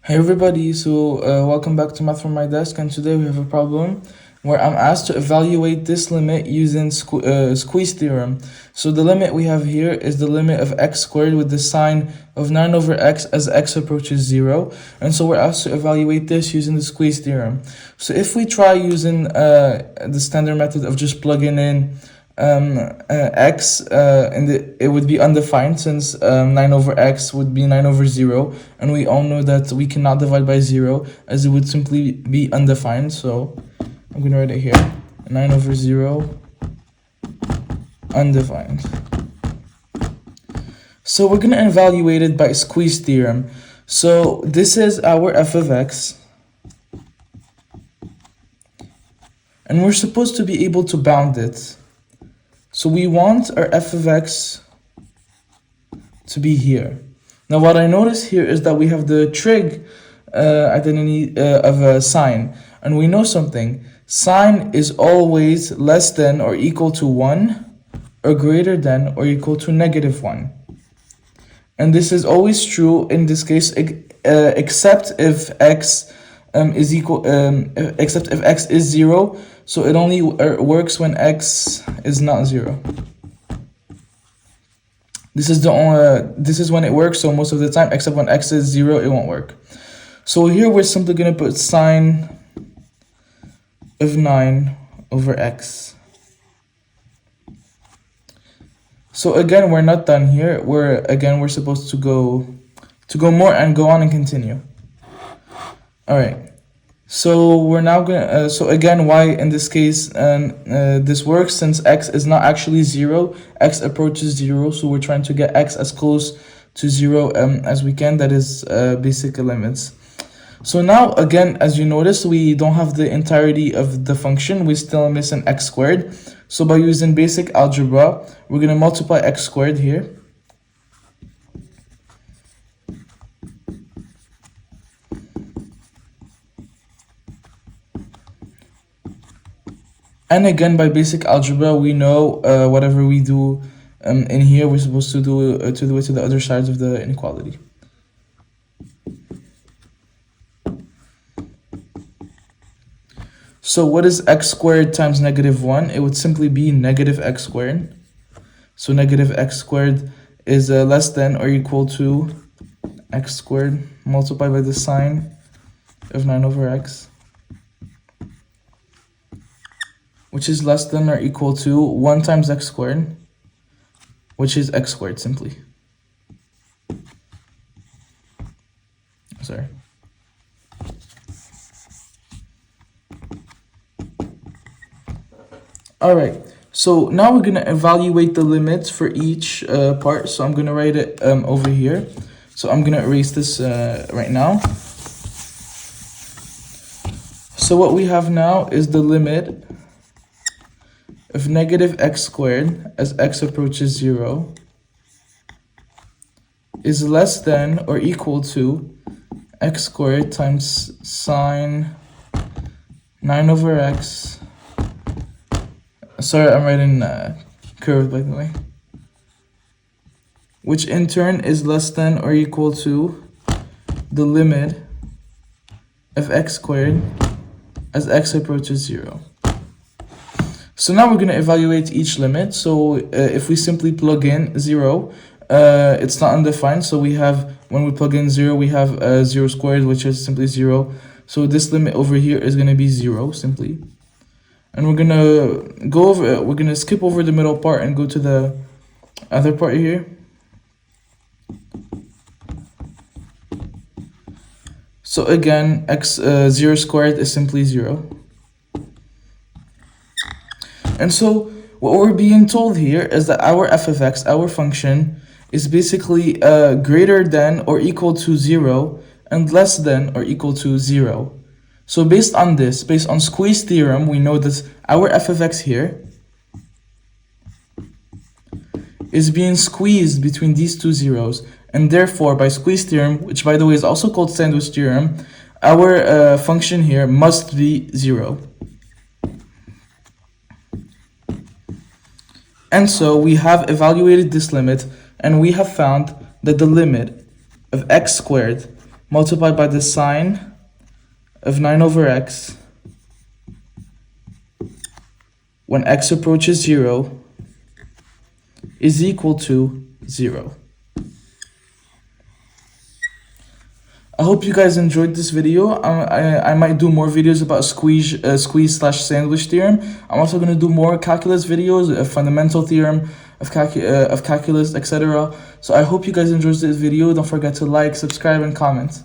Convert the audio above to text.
Hey everybody, welcome back to Math from My Desk, and today we have a problem where I'm asked to evaluate this limit using squeeze theorem. So the limit we have here is the limit of x squared with the sign of 9 over x as x approaches 0, and so we're asked to evaluate this using the squeeze theorem. So if we try using the standard method of just plugging in x, and it would be undefined, since 9 over x would be 9 over 0, and we all know that we cannot divide by 0 as it would simply be undefined. So I'm going to write it here, 9 over 0 undefined. So we're going to evaluate it by squeeze theorem. So this is our f of x, and we're supposed to be able to bound it. So we want our f of x to be here. Now what I notice here is that we have the trig identity of a sine, and we know something. Sine is always less than or equal to 1 or greater than or equal to -1. And this is always true in this case, except if x is equal, except if x is 0. So it only works when x is not 0. This is when it works. So most of the time, except when x is 0, it won't work. So here we're simply gonna put sine of 9 over x. So again, we're not done here. We're supposed to go more and go on and continue. All right. So we're now gonna, so again, why in this case this works, since x is not actually 0, x approaches 0, so we're trying to get x as close to 0 as we can. That is basic limits. So now again, as you notice, we don't have the entirety of the function. We still miss an x squared. So by using basic algebra, we're gonna multiply x squared here. And again, by basic algebra, we know whatever we do in here, we're supposed to do it to the other sides of the inequality. So what is x squared times -1? It would simply be negative x squared. So negative x squared is less than or equal to x squared multiplied by the sine of 9 over x, which is less than or equal to 1 times x squared, which is x squared simply. Sorry. All right, so now we're gonna evaluate the limits for each part. So I'm gonna write it over here. So I'm gonna erase this right now. So what we have now is the limit of negative x squared as x approaches 0 is less than or equal to x squared times sine 9 over x. Sorry, I'm writing curved, by the way. Which in turn is less than or equal to the limit of x squared as x approaches 0. So now we're going to evaluate each limit. So if we simply plug in 0, it's not undefined. So we have, when we plug in 0, we have 0 squared, which is simply 0. So this limit over here is going to be 0 simply. And we're going to we're going to skip over the middle part and go to the other part here. So again, 0 squared is simply 0. And so what we're being told here is that our f of x, our function, is basically greater than or equal to 0 and less than or equal to 0. So based on this, based on squeeze theorem, we know that our f of x here is being squeezed between these two zeros. And therefore, by squeeze theorem, which by the way is also called sandwich theorem, our function here must be 0. And so we have evaluated this limit, and we have found that the limit of x squared multiplied by the sine of 9 over x when x approaches 0 is equal to 0. I hope you guys enjoyed this video. I might do more videos about squeeze/sandwich theorem. I'm also going to do more calculus videos, a fundamental theorem of calculus, etc. So I hope you guys enjoyed this video. Don't forget to like, subscribe, and comment.